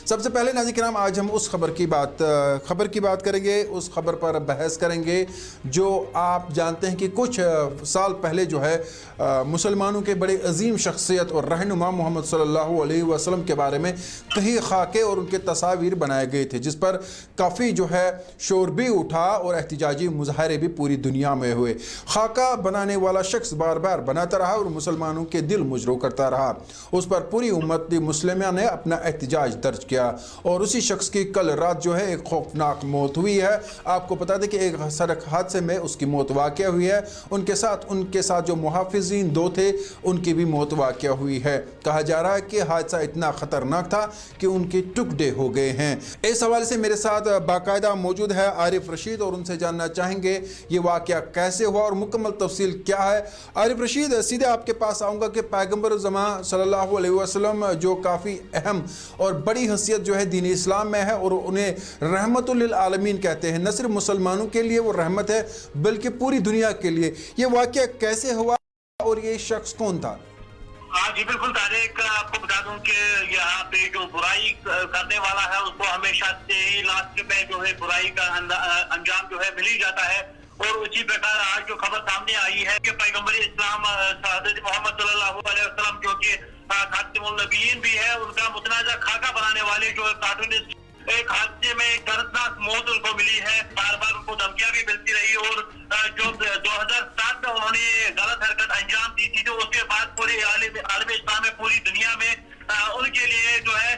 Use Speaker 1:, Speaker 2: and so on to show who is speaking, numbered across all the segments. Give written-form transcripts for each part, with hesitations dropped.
Speaker 1: سب سے پہلے ناظرین کرام آج ہم اس خبر کی بات کریں گے، اس خبر پر بحث کریں گے جو آپ جانتے ہیں کہ کچھ سال پہلے جو ہے مسلمانوں کے بڑے عظیم شخصیت اور رہنما محمد صلی اللہ علیہ وسلم کے بارے میں کئی خاکے اور ان کے تصاویر بنائے گئے تھے، جس پر کافی جو ہے شور بھی اٹھا اور احتجاجی مظاہرے بھی پوری دنیا میں ہوئے۔ خاکہ بنانے والا شخص بار بار بناتا رہا اور مسلمانوں کے دل مجروح کرتا رہا، اس پر پوری امت مسلمہ نے اپنا احتجاج درج کیا اور اسی شخص کی کل رات جو ہے ایک خوفناک موت ہوئی ہے۔ آپ کو بتا دیں کہ ایک سڑک حادثے میں اس کی موت واقع ہوئی ہے، ان کے ساتھ جو محافظین دو تھے ان کی بھی موت واقع ہوئی ہے۔ کہا جا رہا ہے کہ حادثہ اتنا خطرناک تھا کہ ان کے ٹکڑے ہو گئے ہیں۔ اس حوالے سے میرے ساتھ باقاعدہ موجود ہے عارف رشید اور ان سے جاننا چاہیں گے یہ واقعہ کیسے ہوا اور مکمل تفصیل کیا ہے۔ عارف رشید، سیدھے آپ کے پاس آؤں گا کہ پیغمبر زمان صلی اللہ علیہ وسلم جو کافی اہم اور بڑی حیثیت جو ہے دین اسلام میں ہے اور انہیں رحمت للعالمین کہتے ہیں، نہ صرف مسلمانوں کے لیے وہ رحمت ہے بلکہ پوری دنیا کے لیے، یہ واقعہ کیسے ہوا اور یہ شخص کون تھا؟
Speaker 2: جی بالکل طارق، آپ کو بتا دوں کہ یہاں پہ جو برائی کرنے والا ہے اس کو ہمیشہ سے ہی لاسٹ میں جو ہے برائی کا انجام جو ہے مل ہی جاتا ہے، اور اسی پرکار آج جو خبر سامنے آئی ہے کہ پیغمبر اسلام حضرت محمد صلی اللہ علیہ وسلم جو کہ خاتم النبیین بھی ہے، ان کا متنازع خاکہ بنانے والے جو کارٹونسٹ ایک حادثے میں ایک دردناک موت ان کو ملی ہے۔ بار بار ان کو دھمکیاں بھی ملتی رہی اور جو 2007 میں انہوں نے غلط حرکت انجام دی تھی تو اس کے بعد پورے عالم اسلام میں پوری دنیا میں ان کے لیے جو ہے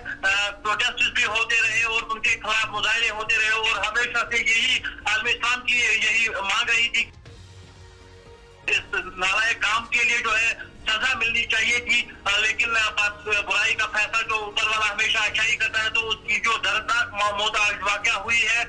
Speaker 2: پروٹیسٹ بھی ہوتے رہے اور ان کے خلاف مظاہرے ہوتے رہے، اور ہمیشہ سے یہی عالم اسلام کی یہی مانگ رہی تھی اس نالائق کام کے لیے جو ہے سزا ملنی چاہیے تھی، لیکن برائی کا فیصلہ جو اوپر والا ہمیشہ اچھائی کرتا ہے، تو اس کی جو دردناک موت آج واقع ہوئی ہے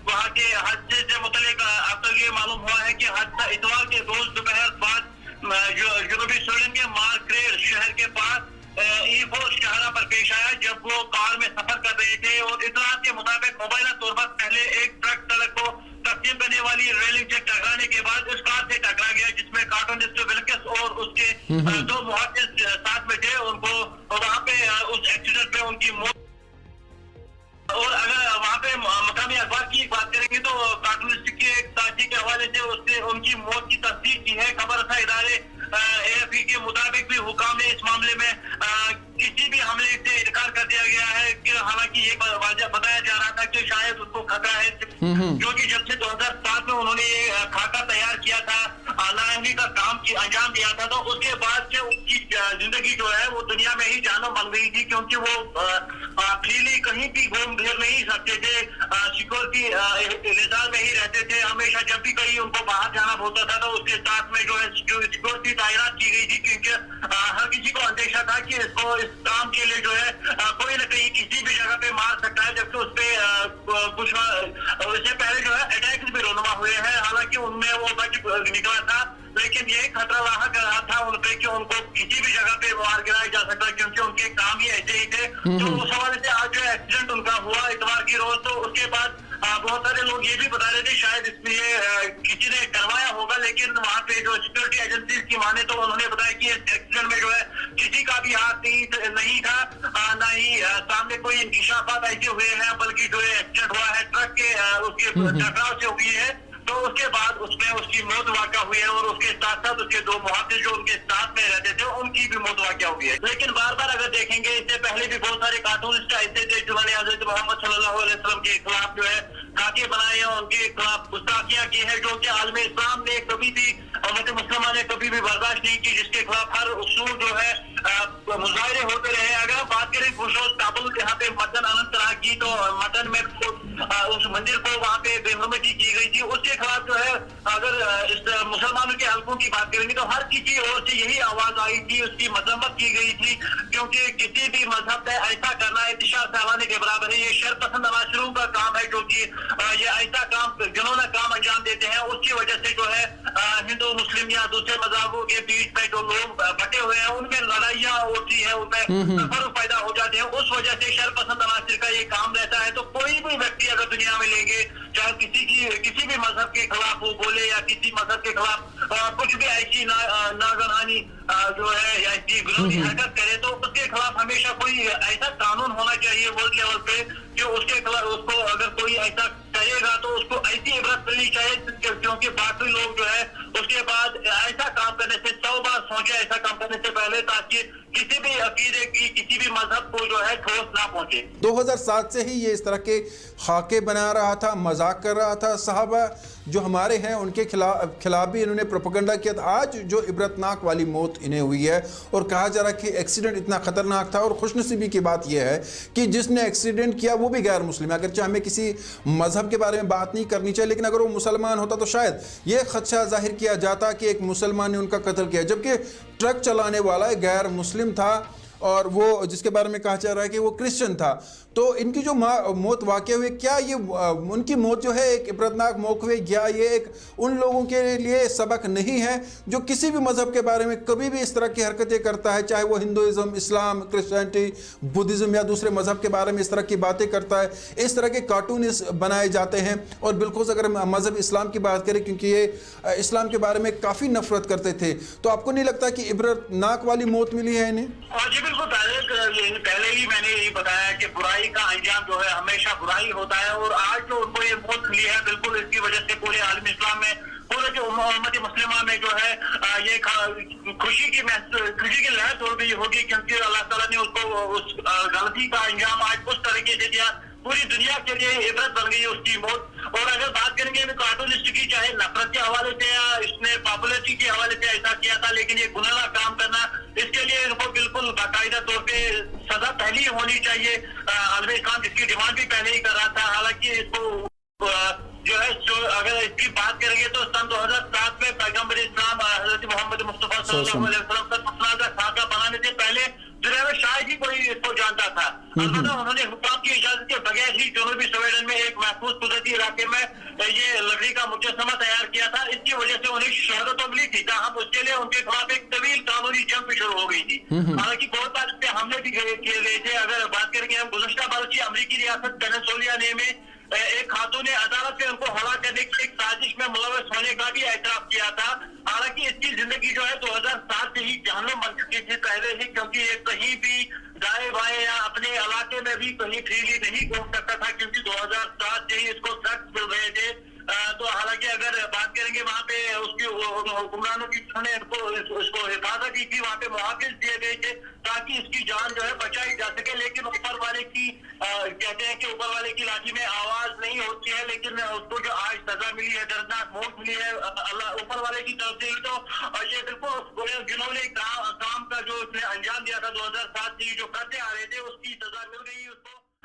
Speaker 2: وہاں کے حادثے سے متعلق اب تک یہ معلوم ہوا ہے کہ حادثہ اتوار کے روز دوپہر بعد جنوبی سویڈن کے مارکریڈ شہر کے پاس ایفور شہرہ پر پیش آیا جب وہ کار میں سفر کر رہے تھے، اور اطلاعات کے مطابق مبینہ طور پر پہلے ایک ٹرک سڑک کو تقسیم کرنے والی ریلنگ سے ٹکرانے کے بعد اس کار سے ٹکرا گیا جس میں کارٹونسٹ ولکس اور اس کے دو محافظ ساتھ میں تھے، ان کو وہاں پہ اس ایکسیڈنٹ میں ان کی موت۔ اور اگر وہاں پہ مقامی اخبار کی بات کریں گے تو کارٹونسٹ کے ایک ساتھی کے حوالے سے اس نے ان کی موت کی تصدیق کی ہے۔ خبر رساں ادارے AFP کے مطابق بھی حکام نے اس معاملے میں کسی بھی حملے سے انکار کر دیا گیا ہے، کہ حالانکہ یہ واضح بتایا جا رہا تھا کہ شاید اس کو خطرہ ہے، کیونکہ جب سے 2007 میں انہوں نے یہ خاکہ تیار کیا تھا، نااہلی کا کام کی انجام دیا تھا، تو اس کے بعد سے ان کی زندگی جو ہے وہ دنیا میں ہی جانوں بن گئی تھی، کیونکہ وہ فریلی کہیں بھی گھوم پھر نہیں سکتے تھے، سیکورٹی نظام میں ہی رہتے تھے، ہمیشہ جب بھی کہیں ان کو باہر جانا ہوتا تھا تو اس کے ساتھ میں جو ہے سیکورٹی تعینات کی گئی تھی، کیونکہ ہر کسی کو اندیشہ تھا کہ اس کو اس کام کے لیے جو ہے کوئی نہ کہیں کسی بھی جگہ پہ مار سکتا ہے، جبکہ اس پہ کچھ اس سے پہلے جو ہے اٹیکس بھی رونما ہوئے ہیں، حالانکہ ان میں وہ بچ نکلا تھا، لیکن یہ خطرہ لاحق رہا تھا ان پہ کہ ان کو کسی بھی جگہ پہ مار گرایا جا سکتا، کیونکہ ان کے کام ہی ایسے ہی تھے۔ تو اس حوالے سے آج جو ایکسیڈنٹ ان کا ہوا اتوار کی روز، تو اس کے بعد بہت سارے لوگ یہ بھی بتا رہے تھے شاید اس میں کسی نے کروایا ہوگا، لیکن وہاں پہ جو سیکورٹی ایجنسیز کی مانے تو انہوں نے بتایا کہ اس ایکسیڈنٹ میں جو ہے کسی کا بھی ہاتھ نہیں تھا، نہ ہی سامنے کوئی انکشافات ایسے ہوئے ہیں، بلکہ جو ایکسیڈنٹ ہوا ہے ٹرک کے اس کے ٹکراؤ سے ہوئی ہے، تو اس کے بعد اس میں اس کی موت واقع ہوئی ہے، اور اس کے ساتھ ساتھ اس کے دو محافظ جو ان کے ساتھ میں رہتے تھے ان کی بھی موت واقع ہوئی ہے۔ لیکن بار بار اگر دیکھیں گے اس سے پہلے بھی بہت سارے کارٹونسٹ ایسے تھے جنہوں نے حضرت محمد صلی اللہ علیہ وسلم کے خلاف جو ہے خاکے بنائے ہیں، ان کے خلاف گستاخیاں کی ہیں، جو کہ عالم اسلام نے کبھی بھی امت مسلمہ نے کبھی بھی برداشت نہیں کی، جس کے خلاف ہر اصول جو ہے مظاہرے ہوتے رہے۔ اگر ہم بات کریں خوشوز کابل یہاں پہ مدن اننت ناگ کی، تو مدن میں اس مندر کو وہاں پہ بے حرمتی کی گئی تھی، اس کے خلاف جو ہے اگر اس مسلمانوں کے حلقوں کی بات کریں گے تو ہر کسی اور سے یہی آواز آئی تھی، اس کی مذمت کی گئی تھی، کیونکہ کسی بھی مذہب میں ایسا کرنا اتشاع سہلانے کے برابر ہے، یہ شر پسند نواشروں کا کام ہے، جو کہ یہ ایسا کام جنہوں کام انجام دیتے ہیں، اس کی وجہ سے جو ہے ہندو مسلم یا دوسرے مذہبوں کے بیچ میں جو لوگ بٹے ہوئے ہیں ان میں لڑائیاں ہوتی ہیں، ان میں فرق پیدا ہو جاتے ہیں، اس وجہ سے شر پسند نواشر کا یہ کام رہتا ہے۔ تو کوئی بھی ویکتی اگر دنیا میں لیں گے چاہے کسی بھی مذہب کے خلاف وہ بولے یا کسی مذہب کے خلاف کچھ بھی ایسی نازنانی جو ہے یا ایسی گناہی حرکت کرے تو اس کے خلاف ہمیشہ کوئی ایسا قانون ہونا چاہیے ورلڈ لیول پہ کہ اس کے خلاف اس کو اگر کوئی ایسا کرے گا تو اس کو ایسی عبرت ملنی چاہیے کیونکہ باقی لوگ جو ہے اس کے بعد ایسا کام کرنے سے 100 بار سوچے ایسا کام کرنے سے پہلے تاکہ کسی بھی عقیدے کی کسی بھی مذہب کو جو ہے ٹھوس نہ پہنچے.
Speaker 1: 2007 سے ہی یہ اس طرح کے خاکے بنا رہا تھا, مذاق کر رہا تھا. صحابہ جو ہمارے ہیں ان کے خلاف بھی انہوں نے پروپیگنڈا کیا تھا. آج جو عبرتناک والی موت انہیں ہوئی ہے اور کہا جا رہا ہے کہ ایکسیڈنٹ اتنا خطرناک تھا, اور خوش نصیبی کی بات یہ ہے کہ جس نے ایکسیڈنٹ کیا وہ بھی غیر مسلم ہے. اگرچہ ہمیں کسی مذہب کے بارے میں بات نہیں کرنی چاہیے, لیکن اگر وہ مسلمان ہوتا تو شاید یہ خدشہ ظاہر کیا جاتا کہ ایک مسلمان نے ان کا قتل کیا, جبکہ ٹرک چلانے والا ایک غیر مسلم تھا اور وہ جس کے بارے میں کہا جا رہا ہے کہ وہ کرسچن تھا. تو ان کی جو موت واقع ہوئی, کیا یہ ان کی موت جو ہے ایک عبرتناک موقع ہوئی, یا یہ ایک ان لوگوں کے لیے سبق نہیں ہے جو کسی بھی مذہب کے بارے میں کبھی بھی اس طرح کی حرکتیں کرتا ہے, چاہے وہ ہندوازم, اسلام, کرسچینٹی, بدھزم یا دوسرے مذہب کے بارے میں اس طرح کی باتیں کرتا ہے. اس طرح کے کارٹونز بنائے جاتے ہیں. اور بالخصوص اگر مذہب اسلام کی بات کریں, کیونکہ یہ اسلام کے بارے میں کافی نفرت کرتے تھے, تو آپ کو نہیں لگتا کہ عبرتناک والی موت ملی ہے انہیں؟
Speaker 2: جی بالکل, پہلے ہی میں نے یہ بتایا کہ برائی کا انجام جو ہے ہمیشہ برائی ہوتا ہے, اور آج جو ان کو یہ موت ملی ہے بالکل اس کی وجہ سے پورے عالم اسلام میں, پورے جو امت مسلمہ میں جو ہے یہ خوشی کی لہر توڑ گئی ہوگی, کیونکہ اللہ تعالیٰ نے اس کو اس غلطی کا انجام آج اس طریقے سے دیا, پوری دنیا کے لیے عبرت بن گئی اس کی موت. اور اگر بات کریں گے کارٹونسٹ کی, چاہے نفرت کے حوالے سے یا اس نے پاپولرٹی کے حوالے سے ایسا کیا تھا, لیکن یہ گناہ کام کرنا, اس کے لیے ان کو بالکل باقاعدہ طور پہ سزا پہلے ہی ہونی چاہیے. عالم اسلام جس کی ڈیمانڈ بھی پہلے ہی کر رہا تھا. حالانکہ اس کو جو ہے اگر اس کی بات کریں گے تو سن 2007 میں پیغمبر اسلام حضرت محمد مصطفیٰ صلی اللہ علیہ وسلم کا مسنادہ خاکہ بنانے سے پہلے دنیا میں شاید ہی کوئی اس کو جانتا تھا. البتہ انہوں نے حکام کی اجازت کے بغیر ہی جنوبی سویڈن میں ایک محفوظ قدرتی علاقے میں یہ لکڑی کا مجسمہ تیار کیا تھا. اس کی وجہ سے انہیں شہرت تو ملی تھی, تاہم اس کے لیے ان کے خلاف ایک طویل قانونی جنگ بھی شروع ہو گئی تھی. حالانکہ بہت بار اس پہ حملے بھی کیے گئے تھے. اگر بات کریں گے ہم گزشتہ برس کی امریکی ریاست وینزویلا میں ایک خاتون نے عدالت میں ان کو ہلاک کرنے کی ایک سازش میں ملوث ہونے کا بھی اعتراف کیا تھا. حالانکہ اس کی زندگی جو ہے 2007 سے ہی جہنم بن چکی تھی پہلے ہی, کیونکہ یہ کہیں بھی دائیں بائیں یا اپنے علاقے میں بھی کہیں فریلی نہیں گھوم سکتا تھا, کیونکہ 2007 سے ہی اس کو سخت مل رہے تھے. تو حالانکہ اگر بات کریں گے وہاں پہ اس کی حکمرانوں کی نے اس کو حفاظت دی تھی, وہاں پہ محافظ دیے گئے تھے تاکہ اس کی جان جو ہے بچائی جا سکے. لیکن اوپر والے کی کہتے ہیں کہ اوپر والے کی لاٹھی میں آواز نہیں ہوتی ہے, لیکن اس کو جو آج سزا ملی ہے, دردناک موت ملی ہے اللہ اوپر والے کی طرف سے ہی, تو یہ بالکل جنہوں نے کام کا جو اس نے انجام دیا تھا 2007 سے جو کرتے آ رہے تھے اس کی سزا مل گئی اس کو.